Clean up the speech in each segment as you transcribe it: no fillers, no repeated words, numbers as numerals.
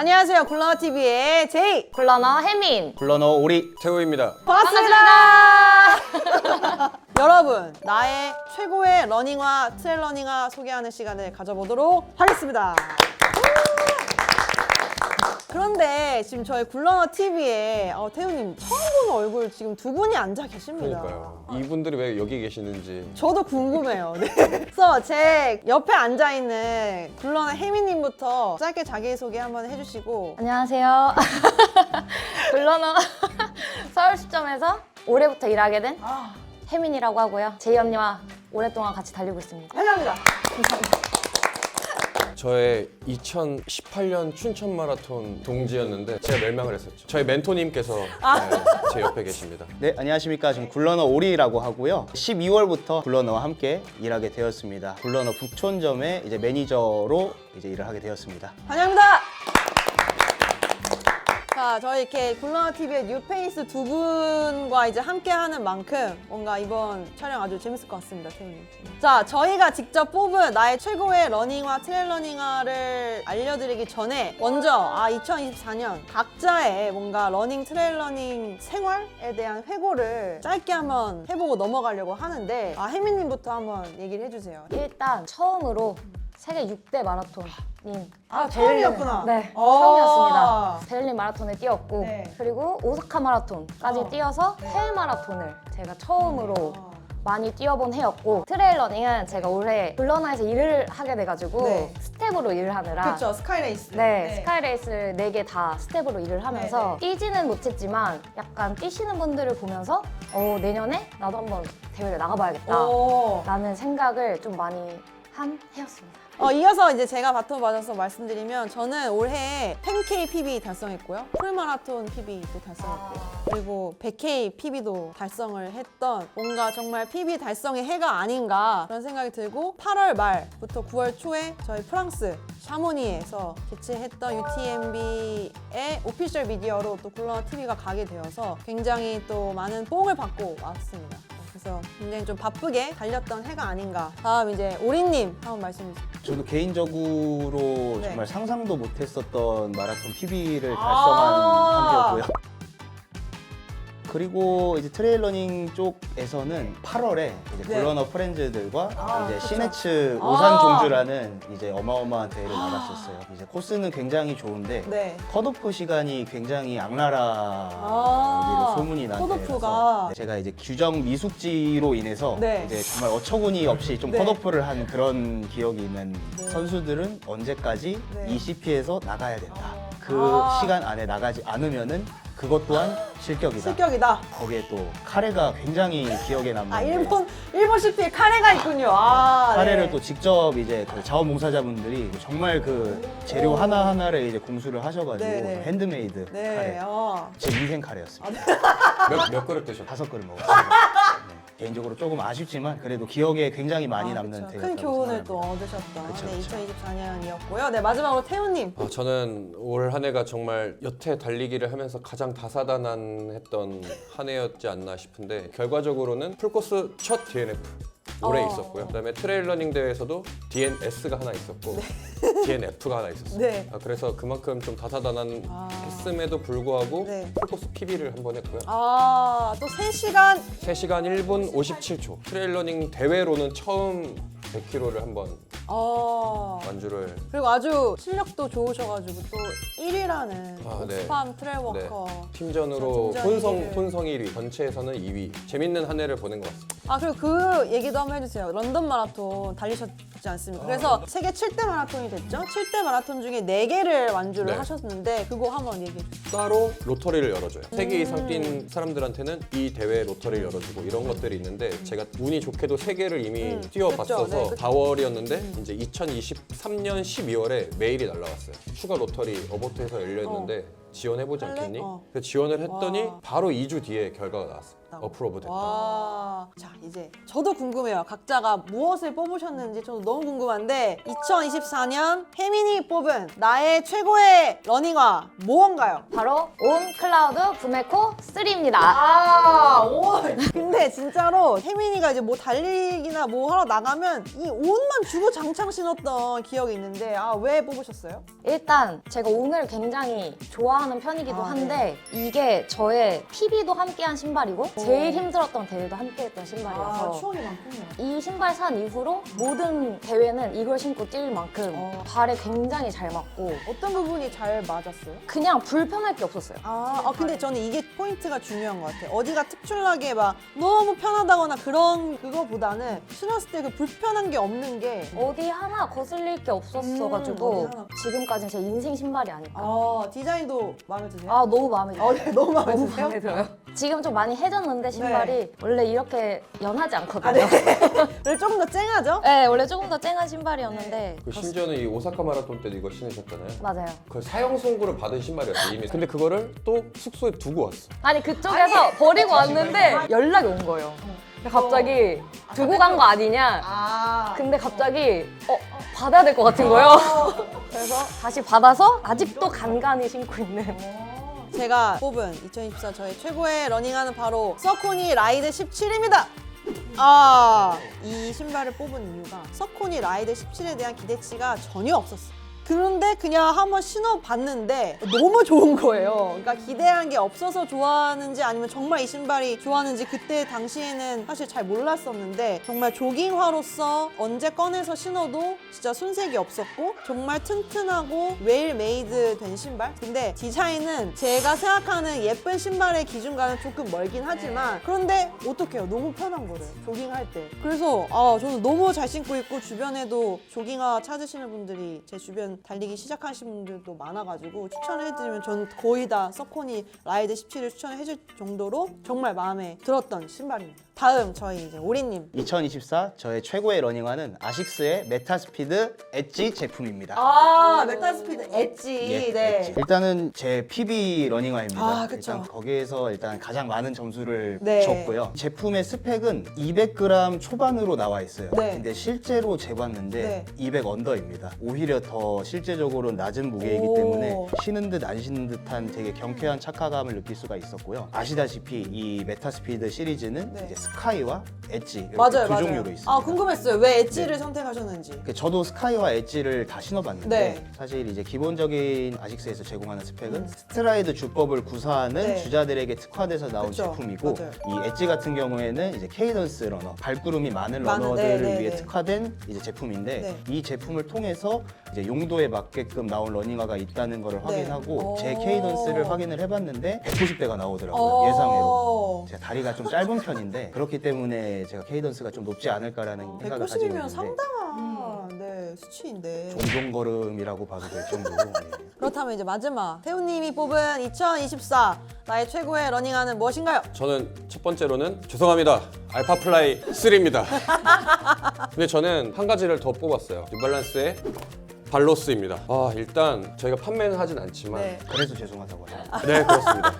안녕하세요. 굴러너TV의 제이! 굴러너 혜민 굴러너 오리 태호입니다. 반갑습니다! 여러분, 나의 최고의 러닝화, 트레일 러닝화 소개하는 시간을 가져보도록 하겠습니다. 그런데 지금 저희 굴러너TV에 태우님 처음 보는 얼굴 지금 두 분이 앉아 계십니다. 그러니까요. 이분들이 왜 여기 계시는지. 저도 궁금해요. 네. 그래서 제 옆에 앉아있는 굴러너 혜미님부터 짧게 자기소개 한번 해주시고. 안녕하세요. 굴러너 서울시점에서 올해부터 일하게 된 혜민이라고 하고요. 제이 언니와 오랫동안 같이 달리고 있습니다. 환영합니다. 저의 2018년 춘천 마라톤 동지였는데 제가 멸망을 했었죠. 저희 멘토님께서 제 옆에 계십니다. 네, 안녕하십니까. 지금 굴러너 오리라고 하고요. 12월부터 굴러너와 함께 일하게 되었습니다. 굴러너 북촌점의 이제 매니저로 이제 일을 하게 되었습니다. 환영합니다. 자, 저희 이렇게 굴러너TV의 뉴페이스 두 분과 이제 함께 하는 만큼 뭔가 이번 촬영 아주 재밌을 것 같습니다, 태훈님. 자, 저희가 직접 뽑은 나의 최고의 러닝화, 트레일 러닝화를 알려드리기 전에 먼저 2024년 각자의 뭔가 러닝, 트레일 러닝 생활에 대한 회고를 짧게 한번 해보고 넘어가려고 하는데 혜민님부터 한번 얘기를 해주세요. 일단 처음으로 세계 6대 마라톤인 처음이었구나. 네, 오. 처음이었습니다. 베를린 마라톤을 뛰었고 네. 그리고 오사카 마라톤까지 뛰어서 해외 마라톤을 제가 처음으로 많이 뛰어본 해였고 트레일 러닝은 제가 올해 굴러너에서 일을 하게 돼가지고 네. 스텝으로 일을 하느라 그렇죠, 스카이레이스. 네, 스카이레이스를 4개 다 스텝으로 일을 하면서 뛰지는 못했지만 약간 뛰시는 분들을 보면서 내년에 나도 한번 대회를 나가봐야겠다 오. 라는 생각을 좀 많이 한 해였습니다. 이어서 이제 제가 바톤 받아서 말씀드리면 저는 올해 10K PB 달성했고요. 풀마라톤 PB도 달성했고요. 그리고 100K PB도 달성을 했던 뭔가 정말 PB 달성의 해가 아닌가 그런 생각이 들고 8월 말부터 9월 초에 저희 프랑스 샤모니에서 개최했던 UTMB의 오피셜 미디어로 또 굴러너TV가 가게 되어서 굉장히 또 많은 뽕을 받고 왔습니다. 그래서 굉장히 좀 바쁘게 달렸던 해가 아닌가. 다음 이제 오리님 한번 말씀해 주세요. 저도 개인적으로 네. 정말 상상도 못했었던 마라톤 PB를 달성한 한 해였고요. 그리고 이제 트레일 러닝 쪽에서는 8월에 이제 네. 굴러너 프렌즈들과 이제 그쵸. 시네츠 오산 종주라는 이제 어마어마한 대회를 나갔었어요. 이제 코스는 굉장히 좋은데 네. 컷오프 시간이 굉장히 악랄하기로 소문이 난 컷오프가. 대회라서 제가 이제 규정 미숙지로 인해서 네. 이제 정말 어처구니 없이 좀 네. 컷오프를 한 그런 기억이 있는 네. 선수들은 언제까지 네. 이 CP에서 나가야 된다. 그 아. 시간 안에 나가지 않으면은 그것 또한 실격이다. 실격이다. 거기에 또 카레가 굉장히 기억에 남는 일본 CP에 카레가 있군요. 카레를 네. 또 직접 이제 그 자원봉사자분들이 정말 그 재료 하나하나를 이제 공수를 하셔가지고 네, 네. 핸드메이드 네. 카레. 제 인생 카레였습니다. 몇 그릇 드셨죠? 5그릇 먹었습니다. 네. 개인적으로 조금 아쉽지만 그래도 기억에 굉장히 많이 남는 그쵸. 대회였다고 큰 교훈을 또 생각합니다. 얻으셨던 그쵸, 네, 그쵸. 2024년이었고요. 네, 마지막으로 태훈님. 저는 올 한 해가 정말 여태 달리기를 하면서 가장 다사다난했던 한 해였지 않나 싶은데 결과적으로는 풀코스 첫 DNF 올해 있었고요. 그다음에 트레일 러닝 대회에서도 DNS가 하나 있었고 DNF가 하나 있었어요. 네. 그래서 그만큼 좀 다사다난했음에도 불구하고 네. 풀코스 PB를 한 번 했고요. 또 3시간 3시간 1분 57초. 트레일 러닝 대회로는 처음 100km를 한번 완주를. 그리고 아주 실력도 좋으셔가지고 또 1위라는 네. 옥스팜 트레일워커. 팀전으로 팀전 혼성 1위를. 혼성 1위, 전체에서는 2위. 재밌는 한 해를 보낸 것 같습니다. 그리고 그 얘기도 한번 해주세요. 런던 마라톤 달리셨지 않습니까? 그래서 세계 7대 마라톤이 됐죠? 7대 마라톤 중에 4개를 완주를 네. 하셨는데 그거 한번 얘기해 주세요. 따로 로터리를 열어줘요. 3개 이상 뛴 사람들한테는 이 대회 로터리를 열어주고 이런 것들이 있는데 제가 운이 좋게도 3개를 이미 뛰어봤어서 그쵸, 네, 그쵸. 4월이었는데 이제 2023년 12월에 메일이 날라왔어요. 추가 로터리 어보트에서 열렸는데 지원해보지 할래? 않겠니? 어. 그래서 지원을 했더니 와. 바로 2주 뒤에 결과가 나왔어요. 어프로브 됐다. 와. 자, 이제 저도 궁금해요. 각자가 무엇을 뽑으셨는지 저도 너무 궁금한데 2024년 혜민이 뽑은 나의 최고의 러닝화 무언가요? 바로 온 클라우드 구메코 3입니다. 근데 근데 진짜로 혜민이가 이제 뭐 달리기나 뭐 하러 나가면 이 옷만 주고 장창 신었던 기억이 있는데 왜 뽑으셨어요? 일단 제가 옹을 굉장히 좋아하는 편이기도 한데 이게 저의 PB도 함께한 신발이고 제일 힘들었던 대회도 함께했던 신발이어서 추억이 많군요. 이 신발 산 이후로 모든 대회는 이걸 신고 뛸 만큼 발에 굉장히 잘 맞고 어떤 부분이 잘 맞았어요? 그냥 불편할 게 없었어요. 근데 저는 이게 포인트가 중요한 것 같아요. 어디가 특출나게 막 너무 편하다거나 그런 그거보다는 신었을 때 그 불편한 게 없는 게 어디 하나 거슬릴 게 없었어가지고 어디 하나. 지금까지는 제 인생 신발이 아닐까. 디자인도 마음에 드세요? 너무 마음에 들어요. 네, 너무 마음에 너무 드세요? 마음에 들어요. 지금 좀 많이 해졌는데 신발이 원래 이렇게 연하지 않거든요. 그래서 조금 더 쨍하죠? 네, 원래 조금 더 쨍한 신발이었는데 그 심지어는 이 오사카 마라톤 때도 이거 신으셨잖아요. 맞아요. 그 사용 선고를 받은 신발이었어요 이미. 근데 그거를 또 숙소에 두고 왔어. 아니 그쪽에서 버리고 왔는데 연락이 온 거예요. 갑자기 두고 간 거 아니냐? 근데 갑자기 받아야 될 것 같은 거예요. 그래서 다시 받아서 아직도 간간히 신고 있는. 제가 뽑은 2024 저의 최고의 러닝화는 바로 서코니 라이드 17입니다. 이 신발을 뽑은 이유가 서코니 라이드 17에 대한 기대치가 전혀 없었어요. 그런데 그냥 한번 신어봤는데 너무 좋은 거예요. 그러니까 기대한 게 없어서 좋아하는지 아니면 정말 이 신발이 좋아하는지 그때 당시에는 사실 잘 몰랐었는데 정말 조깅화로서 언제 꺼내서 신어도 진짜 손색이 없었고 정말 튼튼하고 웰 메이드 된 신발. 근데 디자인은 제가 생각하는 예쁜 신발의 기준과는 조금 멀긴 하지만 그런데 어떡해요. 너무 편한 거를 조깅할 때. 그래서 저는 너무 잘 신고 있고 주변에도 조깅화 찾으시는 분들이 제 주변 달리기 시작하신 분들도 많아가지고 추천을 해드리면 저는 거의 다 서코니 라이드 17을 추천을 해줄 정도로 정말 마음에 들었던 신발입니다. 다음 저희 이제 오리님. 2024 저의 최고의 러닝화는 아식스의 메타스피드 엣지 제품입니다. 메타스피드 엣지. 예, 네. 엣지. 일단은 제 PB 러닝화입니다. 그쵸. 일단 거기에서 일단 가장 많은 점수를 네. 줬고요. 제품의 스펙은 200g 초반으로 나와 있어요. 네. 근데 실제로 재봤는데 네. 200 언더입니다. 오히려 더 실제적으로 낮은 무게이기 오. 때문에 신은 듯 안 신는 듯한 되게 경쾌한 착화감을 느낄 수가 있었고요. 아시다시피 이 메타스피드 시리즈는 네. 이제 스카이와 엣지 이렇게 맞아요, 두 맞아요. 종류로 있습니다. 궁금했어요. 왜 엣지를 선택하셨는지. 저도 스카이와 엣지를 다 신어봤는데 네. 사실 이제 기본적인 아식스에서 제공하는 스펙은 스트라이드 주법을 구사하는 네. 주자들에게 특화돼서 나온 그쵸, 제품이고 맞아요. 이 엣지 같은 경우에는 이제 케이던스 러너, 발구름이 많은 많은, 러너들을 네, 네, 위해 네. 특화된 이제 제품인데 네. 이 제품을 통해서 이제 용도에 맞게끔 나온 러닝화가 있다는 것을 확인하고 네. 제 오. 케이던스를 확인을 해봤는데 190대가 나오더라고요. 예상외로. 제가 다리가 좀 짧은 편인데 그렇기 때문에 제가 케이던스가 좀 높지 않을까라는 생각을 가지고 190이면 있는데 상당한 수치인데. 종종걸음이라고 봐도 될 정도로 네. 그렇다면 이제 마지막 태우님이 뽑은 2024 나의 최고의 러닝화는 무엇인가요? 저는 첫 번째로는 죄송합니다. 알파플라이 3입니다. 근데 저는 한 가지를 더 뽑았어요. 뉴발란스의 발로스입니다. 일단 저희가 판매는 하진 않지만 네. 그래서 죄송하다고 하죠. 네, 그렇습니다.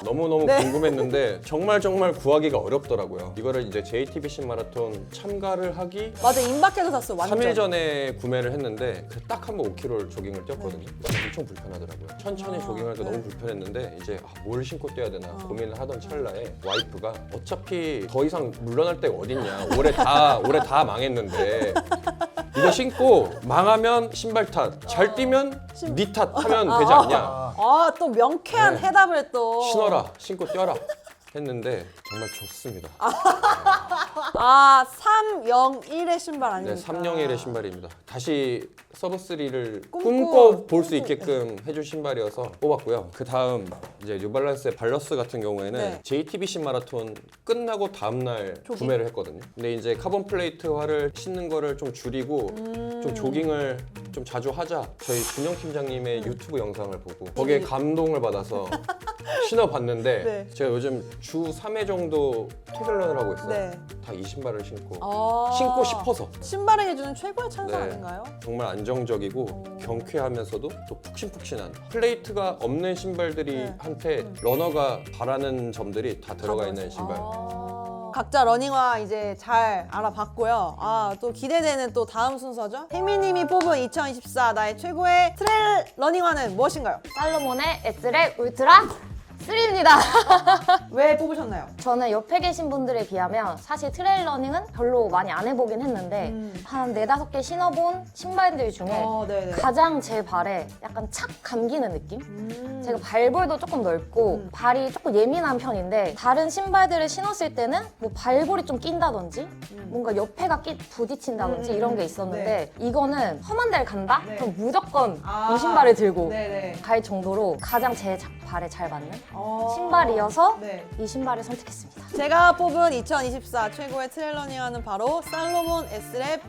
너무너무 네. 궁금했는데 정말 구하기가 어렵더라고요. 이거를 이제 JTBC 마라톤 참가를 하기 맞아, 임박해서 샀어, 완전. 3일 전에 구매를 했는데 딱 한 번 5km를 조깅을 뛰었거든요. 엄청 불편하더라고요. 천천히 조깅할 때 네. 너무 불편했는데 이제 뭘 신고 뛰어야 되나 고민을 하던 찰나에 와이프가 어차피 더 이상 물러날 데가 어딨냐. 올해 다 망했는데 이거 신고 망하면 신발 탓, 잘 뛰면 네 탓 하면 되지 않냐. 또 명쾌한 네. 해답을 또. 신어라, 신고 뛰어라 했는데 정말 좋습니다. 301의 신발 네, 아닙니까? 301의 신발입니다. 다시 서브3를 꿈꿔 꿈꿔볼 수 있게끔 해줄 신발이어서 뽑았고요. 그 다음 이제 뉴발란스의 발러스 같은 경우에는 네. JTBC 마라톤 끝나고 다음날 구매를 했거든요. 근데 이제 카본 플레이트화를 신는 거를 좀 줄이고 좀 조깅을 좀 자주 하자. 저희 준영 팀장님의 유튜브 영상을 보고 거기에 감동을 받아서 신어봤는데 네. 제가 요즘 주 3회 정도 퇴근런을 하고 있어요. 네. 다 이 신발을 신고 아. 신고 싶어서. 신발에게 주는 최고의 찬사 네. 아닌가요? 정말 안정적이고 경쾌하면서도 또 푹신푹신한 플레이트가 없는 신발들이 네. 한테 러너가 바라는 점들이 다 들어가 있는 신발. 각자 러닝화 이제 잘 알아봤고요. 또 기대되는 또 다음 순서죠. 혜미님이 뽑은 2024 나의 최고의 트레일 러닝화는 무엇인가요? 살로몬의 에스렉 울트라 3입니다. 왜 뽑으셨나요? 저는 옆에 계신 분들에 비하면 사실 트레일 러닝은 별로 많이 안 해보긴 했는데 한 4-5개 신어본 신발들 중에 네네. 가장 제 발에 약간 착 감기는 느낌? 제가 발볼도 조금 넓고 발이 조금 예민한 편인데 다른 신발들을 신었을 때는 뭐 발볼이 좀 낀다든지 뭔가 옆에가 부딪힌다든지 이런 게 있었는데 이거는 험한 데를 간다? 네. 그럼 무조건 아, 이 신발을 들고 네네. 갈 정도로 가장 제 발에 잘 맞는 어. 신발이어서 네. 이 신발을 선택했습니다. 제가 뽑은 2024 최고의 트레일러닝화는 바로 살로몬 S랩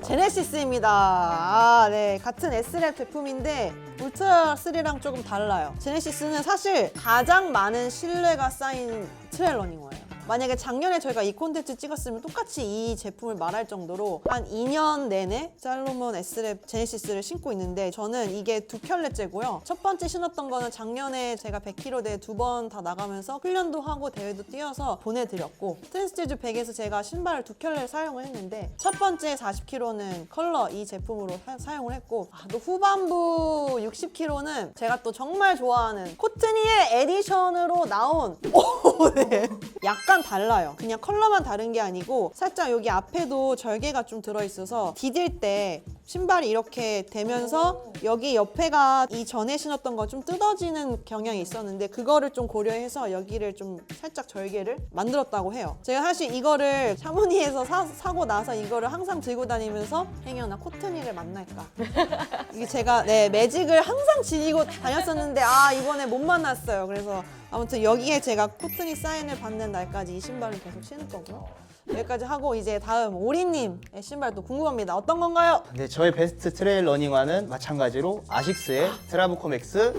제네시스입니다. 아, 네. 같은 S랩 제품인데 울트라 3랑 조금 달라요. 제네시스는 사실 가장 많은 신뢰가 쌓인 트레일러닝화예요. 만약에 작년에 저희가 이 콘텐츠 찍었으면 똑같이 이 제품을 말할 정도로 한 2년 내내 살로몬 S랩 제네시스를 신고 있는데 저는 이게 두 켤레째고요. 첫 번째 신었던 거는 작년에 제가 100km 대회 2번 다 나가면서 훈련도 하고 대회도 뛰어서 보내드렸고 트랜스제주 100에서 제가 신발을 두 켤레를 사용을 했는데 첫 번째 40km는 컬러 이 제품으로 사용을 했고 또 후반부 60km는 제가 또 정말 좋아하는 코트니의 에디션으로 나온 네. 약간 달라요. 그냥 컬러만 다른 게 아니고 살짝 여기 앞에도 절개가 좀 들어있어서 디딜 때 신발이 이렇게 되면서 여기 옆에가 이 전에 신었던 거 좀 뜯어지는 경향이 있었는데 그거를 좀 고려해서 여기를 좀 살짝 절개를 만들었다고 해요. 제가 사실 이거를 샤모니에서 사고 나서 이거를 항상 들고 다니면서 혜경아 나 코트니를 만날까? 이게 제가 매직을 항상 지니고 다녔었는데 이번에 못 만났어요. 그래서 아무튼 여기에 제가 코트니 사인을 받는 날까지 이 신발을 계속 신을 거고요. 여기까지 하고 이제 다음 오리님의 신발도 궁금합니다. 어떤 건가요? 네, 저의 베스트 트레일 러닝화는 마찬가지로 아식스의 트라브코 맥스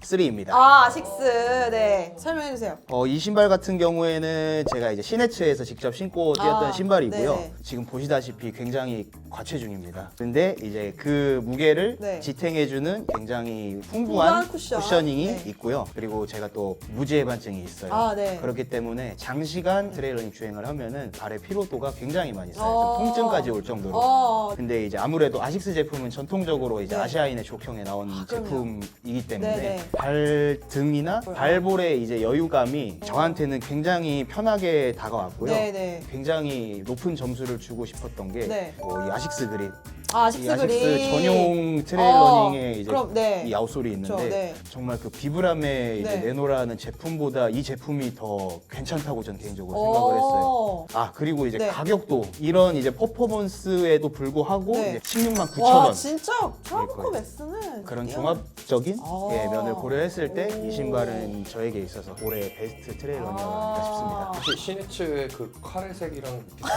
3입니다. 아식스. 네. 설명해 주세요. 이 신발 같은 경우에는 제가 이제 시네츠에서 직접 신고 뛰었던 신발이고요. 네네. 지금 보시다시피 굉장히 과체중입니다. 근데 이제 그 무게를 네. 지탱해주는 굉장히 풍부한 쿠션. 쿠셔닝이 네. 있고요. 그리고 제가 또 무지해반증이 있어요. 네. 그렇기 때문에 장시간 트레일러닝 주행을 하면은 발의 피로도가 굉장히 많이 쌓여서 어. 통증까지 올 정도로. 네. 근데 이제 아무래도 아식스 제품은 전통적으로 이제 네. 아시아인의 족형에 나온 그럼요. 제품이기 때문에 네네. 발등이나 발볼의 이제 여유감이 저한테는 굉장히 편하게 다가왔고요. 네네. 굉장히 높은 점수를 주고 싶었던 게 네. 이 아식스 그립. 아식스 이 아식스 그립. 전용 트레일러닝에 이제 그럼, 네. 이 아웃솔이 있는데 그렇죠, 네. 정말 그 비브람의 이제 네. 네노라는 제품보다 이 제품이 더 괜찮다고 저는 개인적으로 생각을 했어요. 그리고 이제 네. 가격도 이런 이제 퍼포먼스에도 불구하고 네. 이제 16만 9천 와 원. 진짜 트라브코 거예요. 맥스는 그런 그냥- 종합적인 아. 면을 고려했을 때 오. 이 신발은 저에게 있어서 올해 베스트 트레일러닝이었나 싶습니다. 혹시 시네츠의 그 카레색이랑 비슷한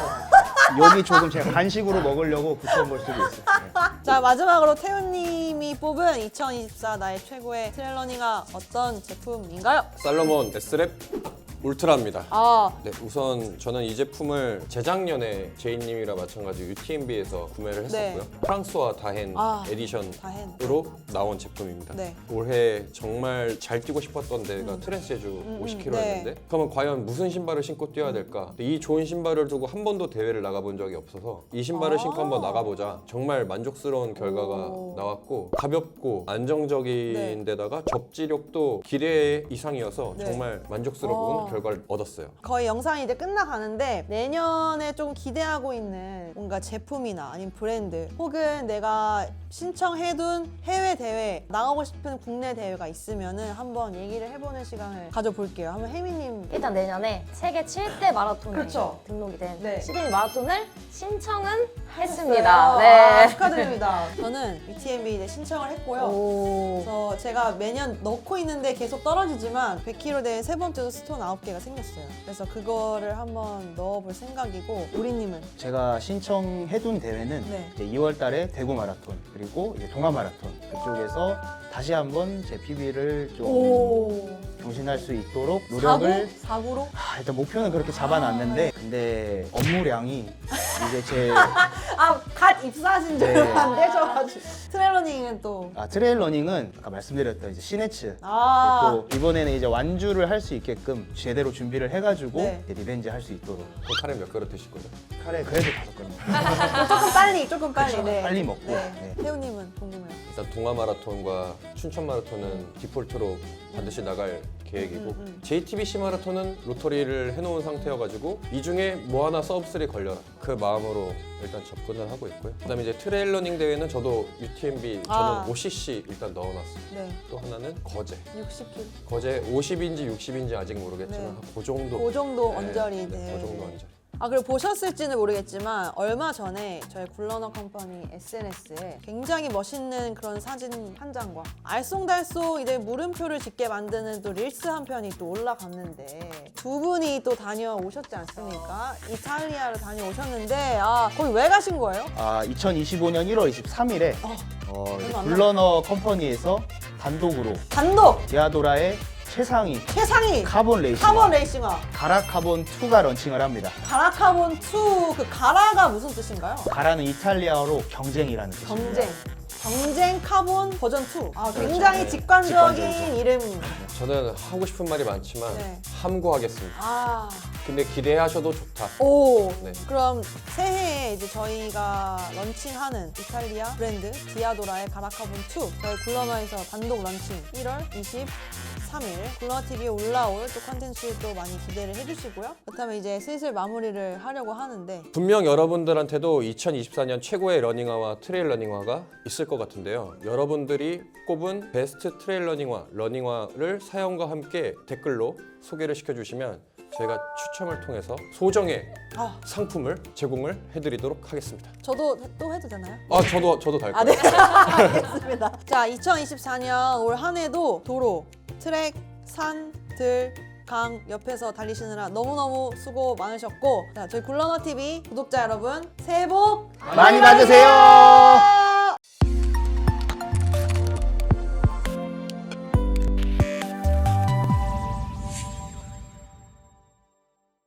여기 조금 제가 간식으로 먹으려고 붙여본 걸 수도 있어요. 네. 자 마지막으로 태훈님이 뽑은 2024 나의 최고의 트레일러닝화 어떤 제품인가요? 살로몬 S랩 울트라입니다. 네. 우선 저는 이 제품을 재작년에 제이님이랑 마찬가지 UTMB에서 구매를 했었고요. 프랑스와 다헨 에디션으로 다헨. 나온 제품입니다. 네. 올해 정말 잘 뛰고 싶었던 데가 트랜스제주 50km였는데 네. 그러면 과연 무슨 신발을 신고 뛰어야 될까? 이 좋은 신발을 두고 한 번도 대회를 나가본 적이 없어서 이 신발을 신고 한번 나가보자. 정말 만족스러운 결과가 나왔고 가볍고 안정적인 네. 데다가 접지력도 기대 이상이어서 네. 정말 만족스러운 결과를 얻었어요. 거의 영상이 이제 끝나가는데 내년에 좀 기대하고 있는 뭔가 제품이나 아니면 브랜드 혹은 내가 신청해둔 해외 대회 나가고 싶은 국내 대회가 있으면은 한번 얘기를 해보는 시간을 가져볼게요. 한번 혜미님 일단 내년에 세계 7대 마라톤에 그렇죠. 등록이 된 네. 시드니 마라톤을 신청은 했어요. 했습니다. 네. 축하드립니다. 저는 UTMB 이제 신청을 했고요. 오. 그래서 제가 매년 넣고 있는데 계속 떨어지지만 100km 대회 세 번째도 스톤 9개가 생겼어요. 그래서 그거를 한번 넣어볼 생각이고 우리님은? 제가 신청해둔 대회는 네. 이제 2월 달에 대구 마라톤 그리고 이제 동아 마라톤 그쪽에서 다시 한번 제 PB를 좀 경신할 수 있도록 노력을 사구로? 일단 목표는 그렇게 잡아놨는데 근데 업무량이 이제 제 갓 입사하신 줄 네. 안 되셔가지고 트레일러닝은 또 트레일 러닝은 아까 말씀드렸던 이제 시네츠 또 이번에는 이제 완주를 할 수 있게끔 제대로 준비를 해가지고 네. 이제 리벤지 할 수 있도록 그 카레 몇 그릇 드실 거죠? 카레 그래도 5그릇 조금 빨리 네. 빨리 먹고 네. 네. 태우님은 궁금해요. 일단 동아 마라톤과 춘천 마라톤은 디폴트로 반드시 나갈 계획이고 JTBC 마라톤은 로터리를 해놓은 상태여가지고 이 중에 뭐 하나 서브3 걸려라 그 마음으로 일단 접근을 하고 있고요. 그다음에 이제 트레일러닝 대회는 저도 UTMB 저는 OCC 일단 넣어놨어요. 네. 또 하나는 거제. 60kg. 거제 50인지 60인지 아직 모르겠지만 네. 그 정도. 그 정도 네, 언저리. 네, 그 정도 언저리. 아, 그리고 보셨을지는 모르겠지만 얼마 전에 저희 굴러너 컴퍼니 SNS에 굉장히 멋있는 그런 사진 한 장과 알쏭달쏭 이제 물음표를 짓게 만드는 또 릴스 한 편이 또 올라갔는데 두 분이 또 다녀오셨지 않습니까? 이탈리아를 다녀오셨는데 거기 왜 가신 거예요? 2025년 1월 23일에 얼마 안 굴러너 컴퍼니에서 단독으로 단독 디아도라의 최상위 최상위 카본 레이싱 카본 레이싱화 가라카본 2가 런칭을 합니다. 가라카본 2 그 가라가 무슨 뜻인가요? 가라는 이탈리아어로 경쟁이라는 뜻입니다. 경쟁 카본 버전 2. 굉장히 네. 직관적인 직관적이죠. 이름입니다. 저는 하고 싶은 말이 많지만 네. 함구하겠습니다. 근데 기대하셔도 좋다. 오. 네. 그럼 새해에 이제 저희가 런칭하는 이탈리아 브랜드 디아도라의 가라카본 2 저희 굴러너에서 단독 런칭 1월 23일 굴러너 TV에 올라올 또 컨텐츠도 많이 기대를 해주시고요. 그렇다면 이제 슬슬 마무리를 하려고 하는데 분명 여러분들한테도 2024년 최고의 러닝화와 트레일 러닝화가 있을 것 같은데요. 여러분들이 꼽은 베스트 트레일 러닝화를 사연과 함께 댓글로 소개를 시켜주시면 저희가 추첨을 통해서 소정의 상품을 제공을 해드리도록 하겠습니다. 저도 또 해도 되나요? 저도 달 거예요. 네. 알겠습니다. 자, 2024년 올 한 해도 도로, 트랙, 산, 들, 강 옆에서 달리시느라 너무너무 수고 많으셨고 자, 저희 굴러너 TV 구독자 여러분 새해 복 많이 받으세요.